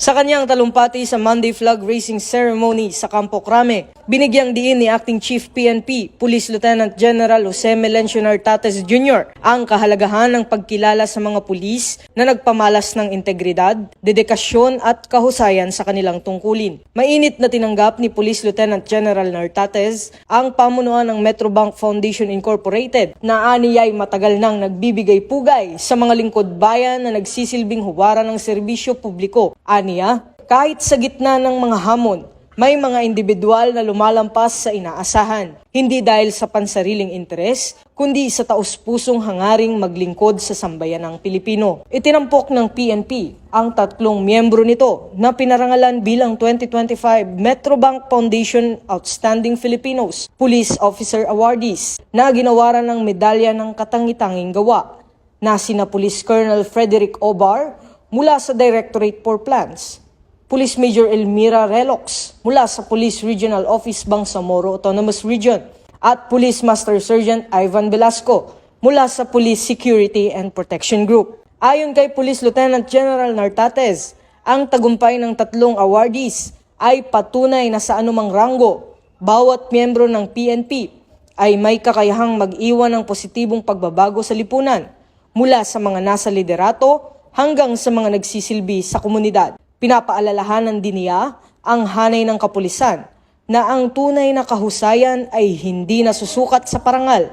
Sa kanyang talumpati sa Monday flag raising ceremony sa Campo Crame, binigyang diin ni Acting Chief PNP, Police Lieutenant General Jose Melencio Nartates Jr. ang kahalagahan ng pagkilala sa mga pulis na nagpamalas ng integridad, dedikasyon at kahusayan sa kanilang tungkulin. Mainit na tinanggap ni Police Lieutenant General Nartates ang pamunuan ng Metrobank Foundation Incorporated na aniyay matagal nang nagbibigay pugay sa mga lingkod bayan na nagsisilbing huwaran ng serbisyo publiko. Aniya, kahit sa gitna ng mga hamon, may mga individual na lumalampas sa inaasahan, hindi dahil sa pansariling interes, kundi sa taus-pusong hangaring maglingkod sa sambayanang Pilipino. Itinampok ng PNP ang 3 miyembro nito na pinarangalan bilang 2025 Metrobank Foundation Outstanding Filipinos Police Officer Awardees na ginawaran ng medalya ng katangi-tanging gawa na sina Police Colonel Frederick Obar mula sa Directorate for Plans, Police Major Elmira Relox mula sa Police Regional Office Bangsamoro Autonomous Region at Police Master Sergeant Ivan Velasco mula sa Police Security and Protection Group. Ayon kay Police Lieutenant General Nartates, ang tagumpay ng 3 awardees ay patunay na sa anumang ranggo, bawat miyembro ng PNP ay may kakayahang mag-iwan ng positibong pagbabago sa lipunan mula sa mga nasa liderato hanggang sa mga nagsisilbi sa komunidad. Pinapaalalahanan din niya ang hanay ng kapulisan na ang tunay na kahusayan ay hindi nasusukat sa parangal,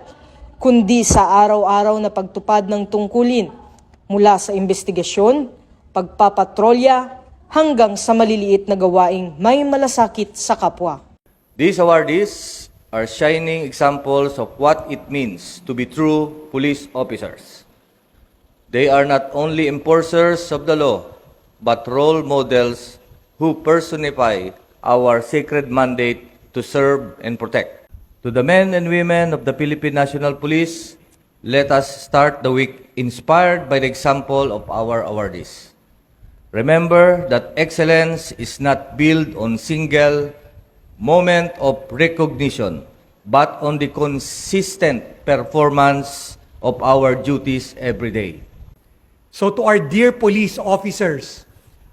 kundi sa araw-araw na pagtupad ng tungkulin mula sa investigasyon, pagpapatrolya, hanggang sa maliliit na gawaing may malasakit sa kapwa. These awardees are shining examples of what it means to be true police officers. They are not only enforcers of the law, but role models who personify our sacred mandate to serve and protect. To the men and women of the Philippine National Police, let us start the week inspired by the example of our awardees. Remember that excellence is not built on single moment of recognition, but on the consistent performance of our duties every day. So to our dear police officers,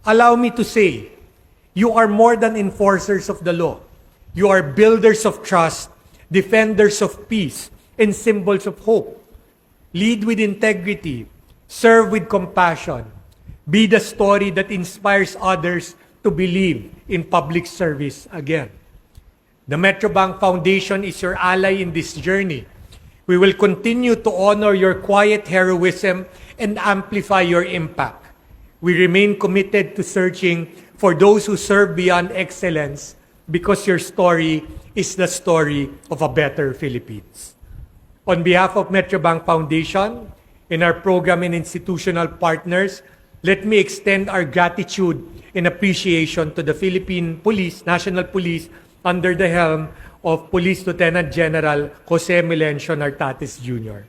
allow me to say, you are more than enforcers of the law. You are builders of trust, defenders of peace, and symbols of hope. Lead with integrity, serve with compassion, be the story that inspires others to believe in public service again. The Metrobank Foundation is your ally in this journey. We will continue to honor your quiet heroism and amplify your impact. We remain committed to searching for those who serve beyond excellence because your story is the story of a better Philippines. On behalf of Metrobank Foundation and our program and institutional partners, let me extend our gratitude and appreciation to the Philippine Police, National Police, under the helm of Police Lieutenant General Jose Melencio Nartates Jr.